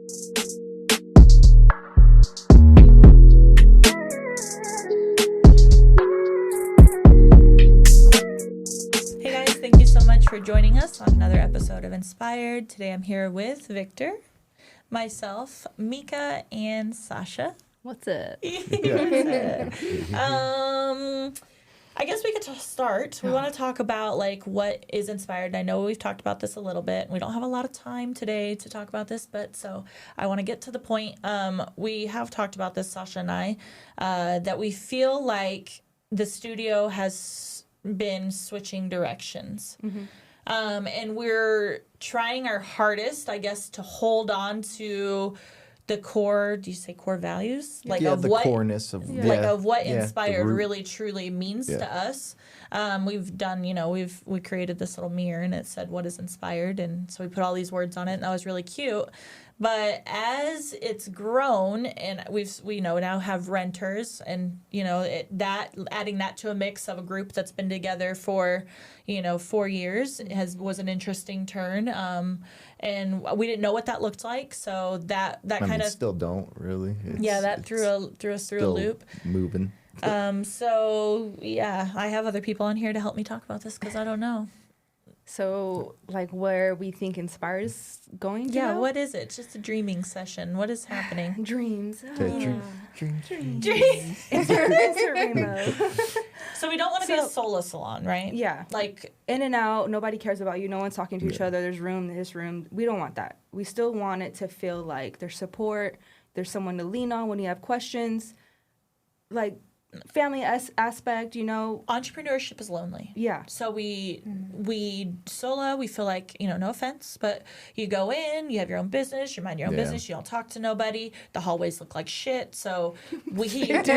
Hey guys, thank you so much for joining us on another episode of Inspired. Today I'm here with Victor, myself, Mika, and Sasha. What's up? I guess we could start. We want to talk about like what is inspired. I know we've talked about this a little bit. We don't have a lot of time today to talk about this, but so I want to get to the point. We have talked about this, Sasha and I, that we feel like the studio has been switching directions. And we're trying our hardest, I guess, to hold on to the core, do you say core values? Like of the coreness of of what inspired really truly means to us. We've done, we created this little mirror and it said what is inspired, and so we put all these words on it, and that was really cute. But as it's grown, and we now have renters, and adding that to a mix of a group that's been together for 4 years was an interesting turn. And we didn't know what that looked like, so that kind of still don't really. Threw us through a loop. Moving. I have other people on here to help me talk about this because I don't know. So, like, where we think Inspired is going to go? What is it? It's just a dreaming session. What is happening? Dreams. Dreams. It's a rainbow. So we don't want to be a solo salon, right? Yeah. Like, in and out, nobody cares about you. No one's talking to each other. There's room, this room. We don't want that. We still want it to feel like there's support. There's someone to lean on when you have questions. Like, family aspect, entrepreneurship is lonely. Yeah. So we solo, we feel like, no offense, but you go in, you have your own business, you mind your own business, you don't talk to nobody, the hallways look like shit. So we want, to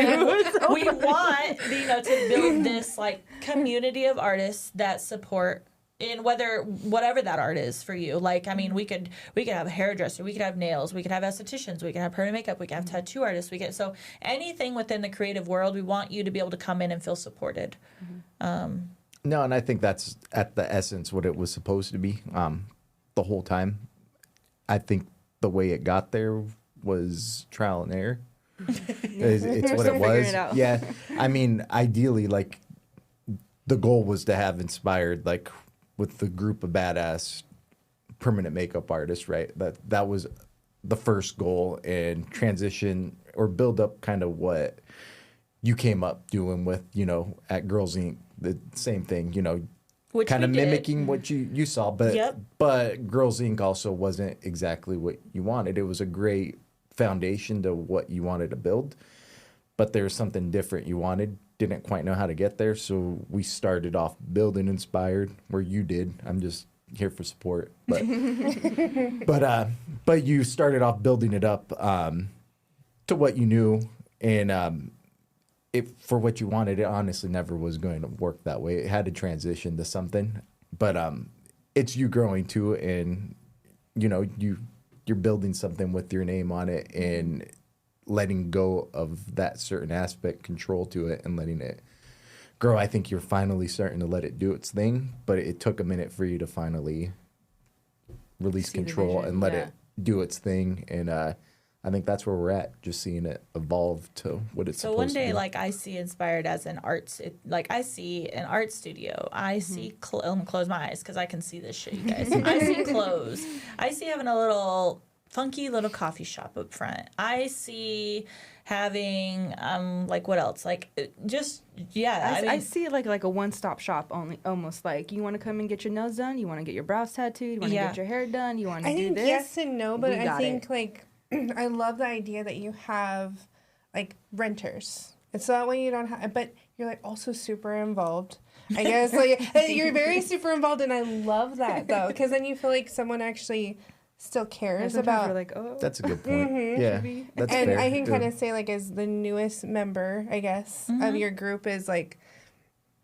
build this like community of artists that support in whatever that art is for you. Like, I mean, we could have a hairdresser, we could have nails, we could have estheticians, we could have permanent makeup, we could have tattoo artists, so anything within the creative world, we want you to be able to come in and feel supported. No, and I think that's at the essence what it was supposed to be the whole time. I think the way it got there was trial and error. It's what it was. Yeah, I mean, ideally, like, the goal was to have Inspired, like, with the group of badass permanent makeup artists, right? That was the first goal, and transition or build up kind of what you came up doing with, at Girls Inc. The same thing, which kind of mimicking what you saw, but Girls Inc. also wasn't exactly what you wanted. It was a great foundation to what you wanted to build, but there was something different you wanted. Didn't quite know how to get there, so we started off building Inspired where you did. I'm just here for support, but but you started off building it up to what you knew, and for what you wanted. It honestly never was going to work that way. It had to transition to something, but it's you growing too, and you're building something with your name on it, and letting go of that certain aspect, control to it, and letting it grow. I think you're finally starting to let it do its thing, but it took a minute for you to finally release control and let it do its thing. And I think that's where we're at, just seeing it evolve to what it's supposed to be. So one day, like, I see Inspired as an art, I see an art studio. I see, let me close my eyes because I can see this shit, you guys. I see clothes. I see having a little funky little coffee shop up front. I see having what else? Like, just I see it like a one-stop shop, only almost like you want to come and get your nails done, you want to get your brows tattooed, you want to get your hair done, you want to do this. Yes and no, but I think I love the idea that you have like renters. It's that way you don't have, but you're like also super involved. I guess you're very super involved, and I love that though, because then you feel like someone actually still cares about. Like, oh, that's a good point. Yeah, that's and fair. I can kind of say, like, as the newest member, I guess, of your group, is like,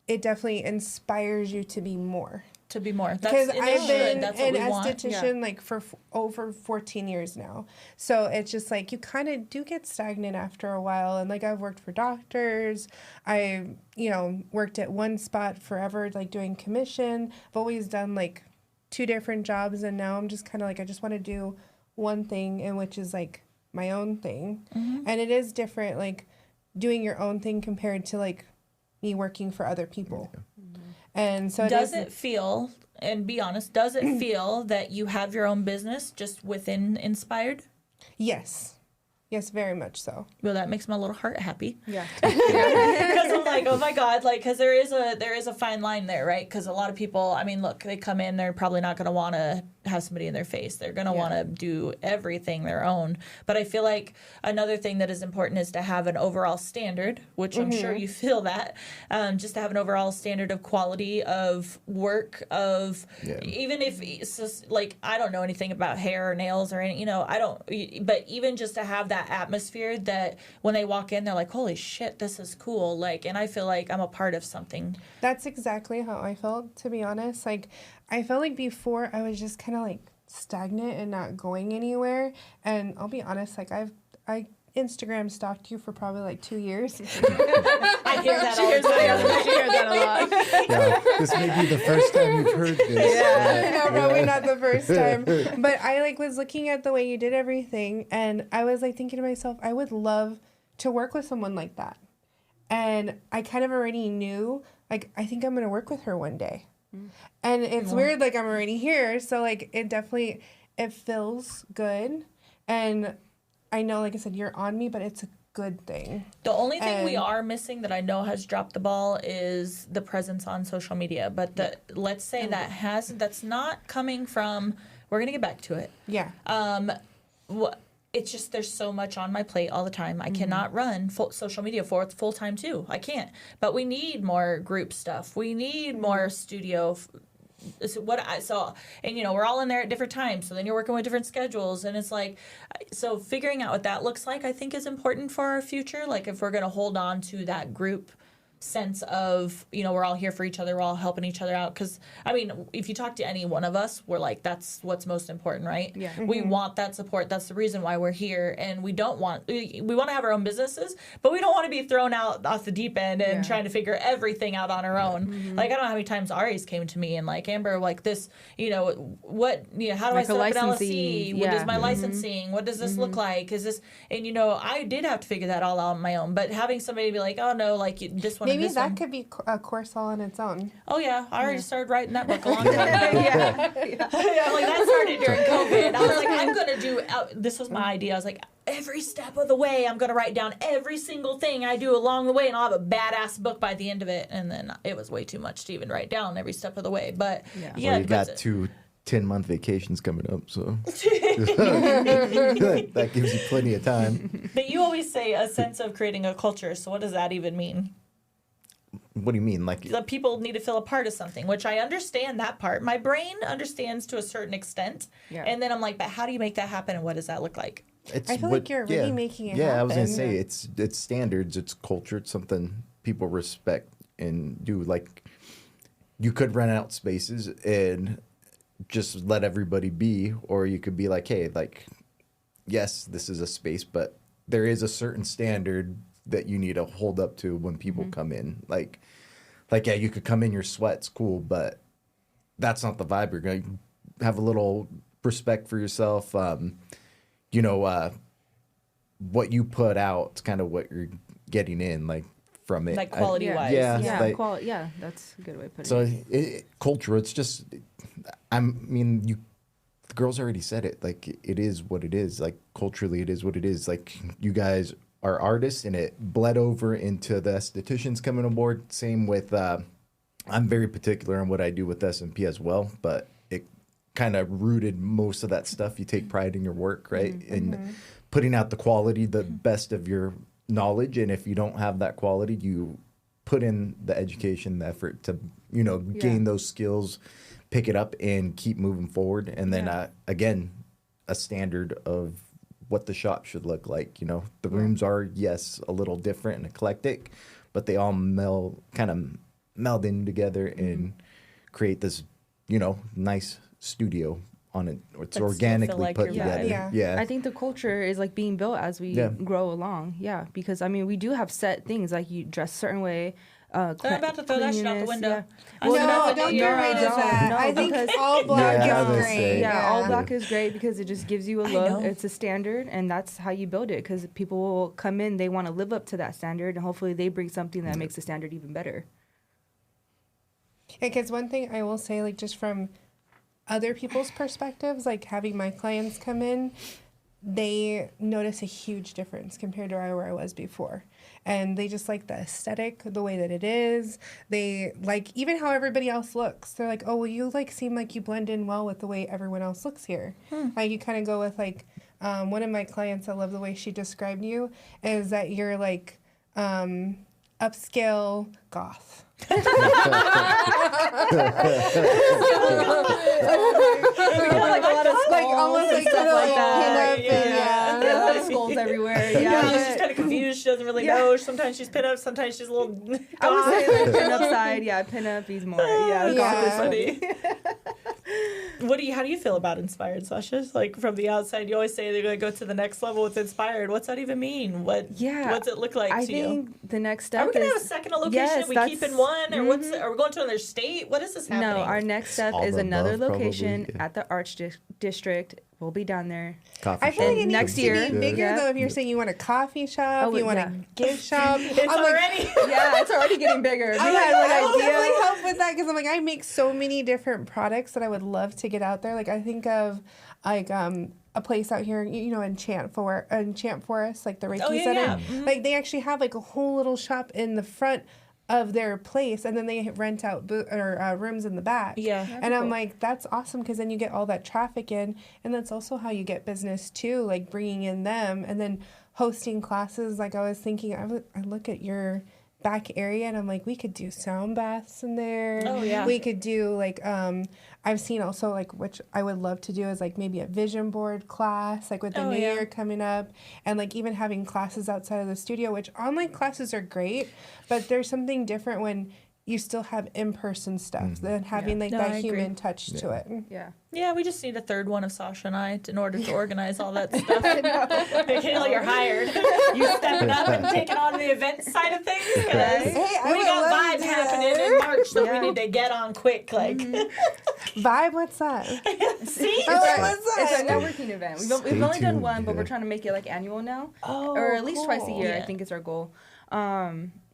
it definitely inspires you to be more. Because I've been an esthetician like for over 14 years now. So it's just like you kind of do get stagnant after a while. And like I've worked for doctors. I, worked at one spot forever, like doing commission. I've always done like 2 different jobs. And now I'm just kind of like, I just want to do one thing, and which is like my own thing. And it is different, like doing your own thing compared to like me working for other people. And so does it feel, and be honest, does it feel that you have your own business just within Inspired? Yes. Yes, very much so. Well, that makes my little heart happy. Yeah. Because I'm like, oh my God, like, because there is a fine line there, right? Because a lot of people, I mean, look, they come in, they're probably not going to want to have somebody in their face. They're going to want to do everything their own. But I feel like another thing that is important is to have an overall standard, which I'm sure you feel that, just to have an overall standard of quality of work, of even if it's just, like, I don't know anything about hair or nails or any, I don't, but even just to have that atmosphere that when they walk in, they're like, holy shit, this is cool. Like, and I feel like I'm a part of something. That's exactly how I felt, to be honest. Like, I felt like before I was just kind of like stagnant and not going anywhere. And I'll be honest, like I Instagram stalked you for probably like 2 years. I hear that all the time. She hears that a lot. Yeah, this may be the first time you've heard this. No, probably not the first time. But I like was looking at the way you did everything, and I was like thinking to myself, I would love to work with someone like that. And I kind of already knew, like, I think I'm going to work with her one day. And it's weird, like, I'm already here. So, like, it feels good. And I know, like I said, you're on me, but it's a good thing. The only thing we are missing that I know has dropped the ball is the presence on social media. But let's say that's not coming from, we're going to get back to it. Yeah. It's just there's so much on my plate all the time. I cannot run social media full time too. I can't. But we need more group stuff. We need more studio. And we're all in there at different times. So then you're working with different schedules, and it's like, so figuring out what that looks like, I think, is important for our future. Like if we're going to hold on to that group sense of, we're all here for each other, we're all helping each other out. Because, I mean, if you talk to any one of us, we're like, that's what's most important, right? Yeah. We want that support. That's the reason why we're here. And we want to have our own businesses, but we don't want to be thrown out off the deep end and trying to figure everything out on our own. Like, I don't know how many times Ari's came to me and like, Amber, like this, how do I set up an LLC? What is my licensing? What does this look like? Is this, and I did have to figure that all out on my own, but having somebody be like, oh no, like this one. Maybe that could be a course all on its own. Oh yeah, I already started writing that book a long time ago. Like that started during COVID. I was like, I'm gonna do. This was my idea. I was like, every step of the way, I'm gonna write down every single thing I do along the way, and I'll have a badass book by the end of it. And then it was way too much to even write down every step of the way. But you got 2 10-month vacations coming up, so that gives you plenty of time. But you always say a sense of creating a culture. So what does that even mean? What do you mean? Like the people need to feel a part of something, which I understand that part. My brain understands to a certain extent. Yeah. And then I'm like, but how do you make that happen, and what does that look like? I feel like you're really making it happen. Yeah, I was going to say, it's standards, it's culture, it's something people respect and do. Like, you could rent out spaces and just let everybody be, or you could be like, hey, like, yes, this is a space, but there is a certain standard that you need to hold up to when people come in. Like, yeah, you could come in your sweats, cool, but that's not the vibe. You're going to have a little respect for yourself. What you put out is kind of what you're getting in, like, from it. Like quality-wise. Yeah, that's a good way to put it. So culture, it's just, the girls already said it. Like, it is what it is. Like, culturally, it is what it is. Like, you guys are artists, and it bled over into the estheticians coming aboard. Same with, I'm very particular on what I do with S&P as well, but it kind of rooted most of that stuff. You take pride in your work, right? And putting out the quality, the best of your knowledge. And if you don't have that quality, you put in the education, the effort to, gain those skills, pick it up, and keep moving forward. And then, again, a standard of what the shop should look like. The rooms are, yes, a little different and eclectic, but they all meld in together and create this, nice studio on it. It's But organically still feel like put you're together. Yeah. I think the culture is like being built as we grow along. Yeah, because we do have set things, like you dress a certain way. I'm about to throw that shit out the window. Yeah. Well, no, don't get rid of that. I think all black is great. Yeah, all black is great because it just gives you a look. know. It's a standard, and that's how you build it. Because people will come in, they want to live up to that standard, and hopefully they bring something that makes the standard even better. Because one thing I will say, like, just from other people's perspectives, like having my clients come in, they notice a huge difference compared to where I was before. And they just like the aesthetic, the way that it is. They like even how everybody else looks. They're like, oh, well, you like seem like you blend in well with the way everyone else looks here. Like you kind of go with like one of my clients, I love the way she described you, is that you're like upscale goth. Like a lot of Like almost like kind of like that. pin up and A lot of skulls everywhere. Yeah, Yeah, she's kind of confused. She doesn't really know. Sometimes she's pin up. Sometimes she's a little. I would say like pin up side. Yeah, pin up. He's more. Yeah, goth is funny. How do you feel about inspired, Sasha? Like from the outside, you always say they're going to go to the next level with inspired. What's that even mean? What's it look like I to you? think the next step Are we going to is have a second location? yes, we that's- keep in one, or are we going to another state? What is this happening? No, our next step All is the another above, location probably, yeah. at the Arts District. We'll be down there. Coffee I feel like shop. it needs next to year. be bigger Yeah. though. If you're saying you want a coffee shop, Oh, you want yeah. a gift shop. It's I'm like, already. Yeah, it's already getting bigger. We I'm had like, an I will idea. definitely help with that because I'm like, I make so many different products that I would love to get out there. Like I think of like a place out here, you know, in Chant Forest, like the Reiki Center. Yeah. Mm-hmm. Like they actually have like a whole little shop in the front of their place, and then they rent out rooms in the back. Yeah. And I'm like, that's awesome because then you get all that traffic in, and that's also how you get business too, like bringing in them and then hosting classes. Like I was thinking, I look at your back area and I'm like, we could do sound baths in there. Oh, yeah. We could do like I've seen also like, which I would love to do is like maybe a vision board class, like with the new year coming up, and like even having classes outside of the studio, which online classes are great, but there's something different when you still have in-person stuff than having like that human touch to it. Yeah. Yeah, we just need a third one of Sasha and I in order to organize all that stuff. Michaela, you're hired. You stepping up and taking on the event side of things. Hey, I We would got love vibes to. happening in March that we need to get on quick. Like, Vibe, what's that? see? It's a networking event. We've only Stay done tuned, one, but yeah. we're trying to make it like annual now, Oh, or at least twice a cool. year. I Yeah. think is our goal.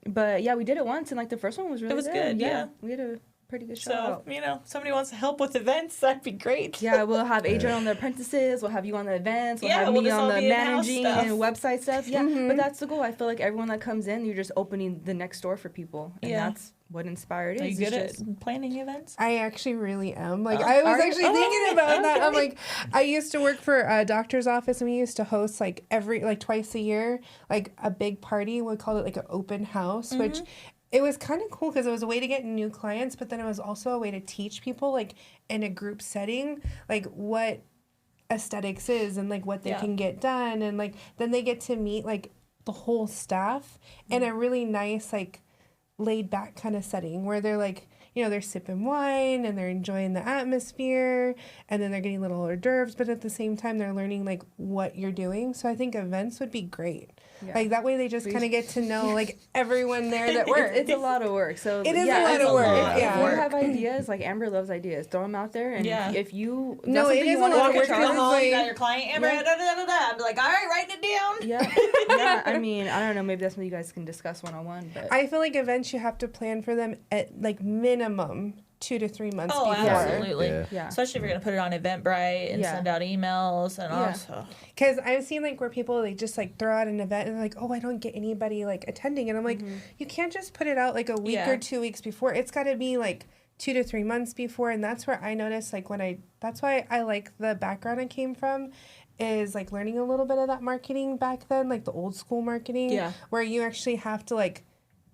But yeah, we did it once, and like the first one was really was good, yeah. We had a pretty good show. So, out. you know, somebody wants to help with events, that'd be great. Yeah, we'll have Adrian on the apprentices. We'll have you on the events. We'll Yeah, have we'll me just on all the be in-house managing stuff. and website stuff. Yeah, but that's the goal. I feel like everyone that comes in, you're just opening the next door for people, and Yeah. that's what Inspired is. Are you good It's at planning events? I actually really am. Like I was are you? actually thinking about that. I'm like, I used to work for a doctor's office, and we used to host like twice a year, like a big party. We called it like an open house, which it was kind of cool because it was a way to get new clients, but then it was also a way to teach people like in a group setting, like what aesthetics is and like what they can get done, and like then they get to meet like the whole staff in a really nice like laid back kind of setting where they're like, you know, they're sipping wine and they're enjoying the atmosphere, and then they're getting little hors d'oeuvres, but at the same time they're learning like what you're doing. So I think events would be great. Yeah. Like that way they just kind of get to know like everyone there that works. It's a lot of work. So It is yeah, a lot it's of work. lot of Yeah. If you work. have ideas, like Amber loves ideas, throw them out there. And if you No, that's it something is you a wanna lot of take work charge Come because of, home, you like- got your client, Amber, Yeah. I'd be like, all right, writing it down. yeah. I mean, I don't know. Maybe that's what you guys can discuss one-on-one. But I feel like events you have to plan for them at like minimum 2 to 3 months Oh, before. absolutely. Yeah. Especially if you're going to put it on Eventbrite and send out emails and also. Because I've seen like where people like just like throw out an event and they're like, oh, I don't get anybody like attending, and I'm like, you can't just put it out like a week or 2 weeks before. It's got to be like 2 to 3 months before, and that's where I noticed like that's why I like the background I came from, is like learning a little bit of that marketing back then, like the old school marketing, where you actually have to like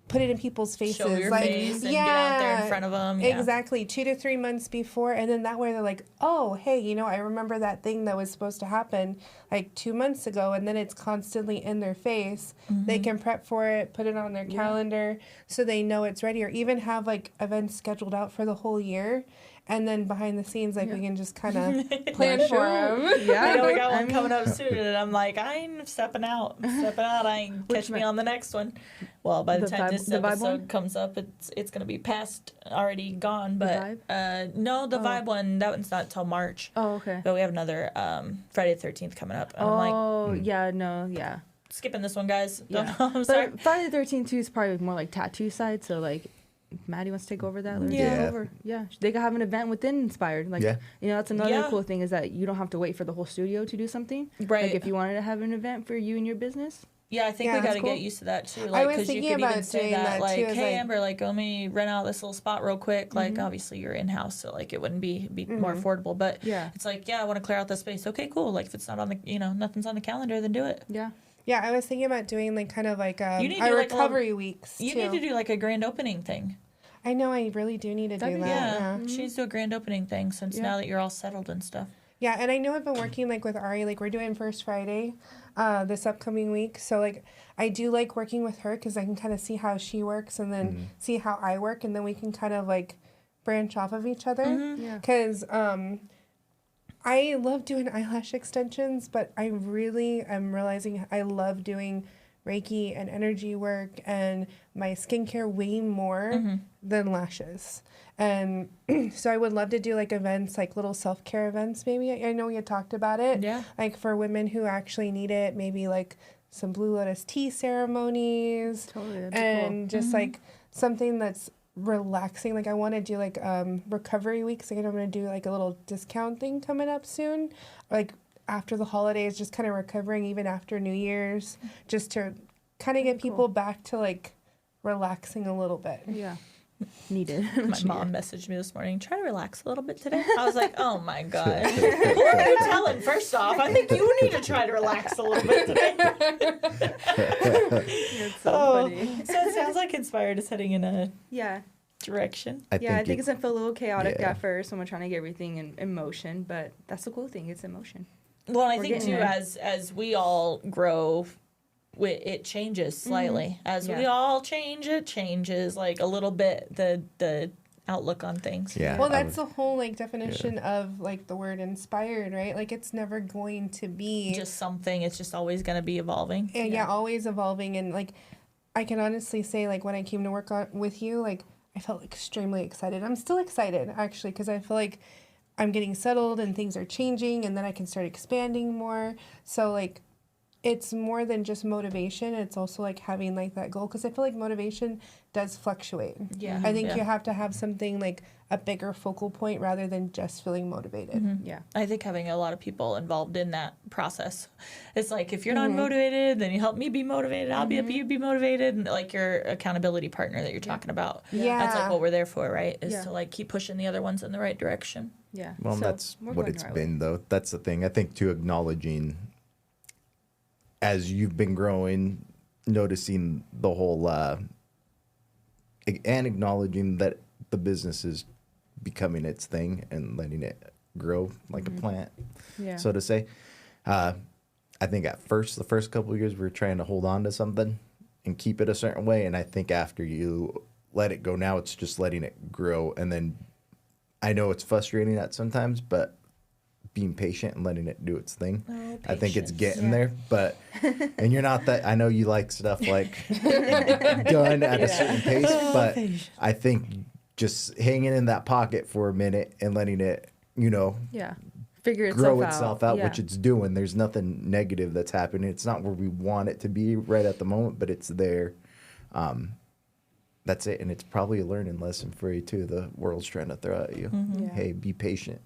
put it in people's faces, Show your like face and get out there in front of them. Yeah. Exactly, 2 to 3 months before, and then that way they're like, oh, hey, you know, I remember that thing that was supposed to happen like 2 months ago, and then it's constantly in their face. They can prep for it, put it on their calendar, so they know it's ready, or even have like events scheduled out for the whole year. And then behind the scenes, like we can just kind of plan for them. yeah, I know we got one coming up soon, and I'm like, I'm stepping out. I ain't catch me on the next one. Well, by the time vibe- this the vibe episode one? comes up, it's gonna be past, already gone. But vibe? no, the vibe one, that one's not till March. Oh, okay. But we have another Friday the 13th coming up. And I'm like, Oh, yeah, no, yeah. skipping this one, guys. Yeah. I'm sorry. But Friday the 13th too is probably more like tattoo side. So like, if Maddie wants to take over that. Let her Yeah. take over. Yeah, they could have an event within Inspired. Like, Yeah. you know, that's another Yeah. cool thing is that you don't have to wait for the whole studio to do something. Right. Like if you wanted to have an event for you and your business. Yeah, I think Yeah, we got that's to cool. get used to that too. I Like, was because you thinking could even about say doing that, that, like, too, is hey, like- Amber, like, let me rent out this little spot real quick. Like, Mm-hmm. obviously you're in house, so like it wouldn't be more affordable. But Yeah. it's like, yeah, I want to clear out the space. Okay, cool. Like, if it's not on the, nothing's on the calendar, then do it. Yeah. Yeah, I was thinking about doing like kind of like You need to a do, like, a recovery weeks. You too. need to do like a grand opening thing. I know I really do need to That'd do be- that. Yeah, Yeah. she needs to do a grand opening thing since Yeah. now that you're all settled and stuff. Yeah, and I know I've been working like with Ari, like we're doing First Friday this upcoming week. So like I do like working with her because I can kind of see how she works and then see how I work, and then we can kind of like branch off of each other. Yeah. Because I love doing eyelash extensions, but I really am realizing I love doing Reiki and energy work and my skincare way more than lashes. And so I would love to do like events, like little self-care events maybe. I know we had talked about it. Yeah. Like for women who actually need it, maybe like some Blue Lotus tea ceremonies. Totally. That'd be And just like something that's relaxing. Like I want to do like recovery weeks. Like I'm going to do like a little discount thing coming up soon. Like after the holidays, just kind of recovering even after New Year's, just to kind of get people back to like relaxing a little bit. cool. Yeah. Needed. My mom messaged me this morning, try to relax a little bit today. I was like, oh my God. Who are you telling? First off, I think you need to try to relax a little bit today. It's so funny. So it sounds like Inspired is heading in a Yeah. direction. I think it's gonna feel a little chaotic Yeah. at first when we're trying to get everything in motion, but that's the cool thing. It's in motion. Well, and I We're think getting too, there. as we all grow, it changes slightly. As we Yeah. all change, it changes like a little bit. The outlook on things. Yeah. Well, I that's the whole like definition of like the word inspired, right? Like it's never going to be Just something. It's just always going to be evolving. and yeah, always evolving. And like I can honestly say, like when I came to work on with you, like I felt extremely excited. I'm still excited actually because I feel like I'm getting settled and things are changing, and then I can start expanding more. So like it's more than just motivation. It's also like having like that goal, because I feel like motivation does fluctuate. Yeah. I think Yeah. you have to have something like a bigger focal point rather than just feeling motivated. Yeah. I think having a lot of people involved in that process. It's like if you're not motivated, then you help me be motivated. I'll be up, you be motivated, and like your accountability partner that you're talking about. Yeah. That's like what we're there for, right? Is Yeah. to like keep pushing the other ones in the right direction. Yeah. Well, So, that's we're what going it's the right way. been, though. That's the thing. I think, too, acknowledging as you've been growing, noticing the whole, and acknowledging that the business is becoming its thing and letting it grow like a plant, Yeah. so to say. I think at first, the first couple of years, we were trying to hold on to something and keep it a certain way. And I think after you let it go, now it's just letting it grow. And then I know it's frustrating at sometimes, but being patient and letting it do its thing. Oh, I think it's patience. getting there, but and you're not that. I know you like stuff like done at a certain pace, but I think just hanging in that pocket for a minute and letting it, Yeah. Figure itself grow out. itself out, Yeah. which it's doing. There's nothing negative that's happening. It's not where we want it to be right at the moment, but it's there. That's it, and it's probably a learning lesson for you too. The world's trying to throw at you. Yeah. Hey, be patient.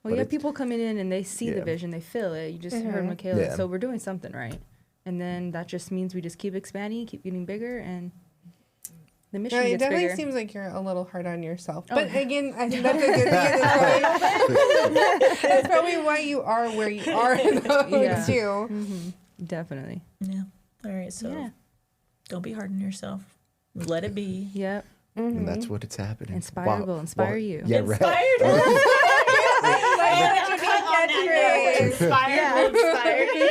Well, But you have it's- people coming in and they see the Yeah. vision, they feel it. You just heard Michaela, Yeah. so we're doing something right. And then that just means we just keep expanding, keep getting bigger, and the mission No, it gets definitely bigger. seems like you're a little hard on yourself. Oh. But again, I think that's a good thing. That's probably why you are where you are though, Yeah. too. Definitely. Yeah. All right. So Yeah. don't be hard on yourself. Let it be. Yep. And that's what it's happening. Inspire will inspire you. Yeah, Inspired. Inspired will inspire you.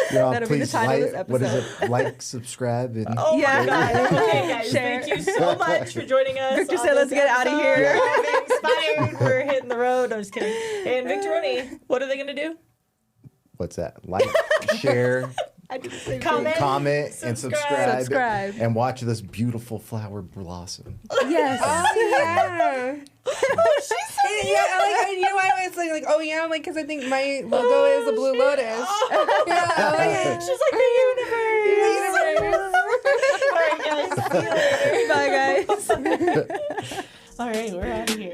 Yeah, That'll be the please title of this like, what is it? Like, subscribe, and Oh Yeah. my God. Okay, guys. Share. Thank you so much for joining us. Victor on said, "Let's this get outta episode here." of Inspired. We're hitting the road. I'm just kidding. And Victoroni, what are they going to do? what's that? Like, share, I did comment and subscribe, and watch this beautiful flower blossom. Yes. Oh yeah. Yeah, you know why I was like, oh yeah, I'm like, because I think my logo is a blue lotus. Yeah. She's like the universe. All right, guys. See you later. Bye, guys. All right, we're out of here.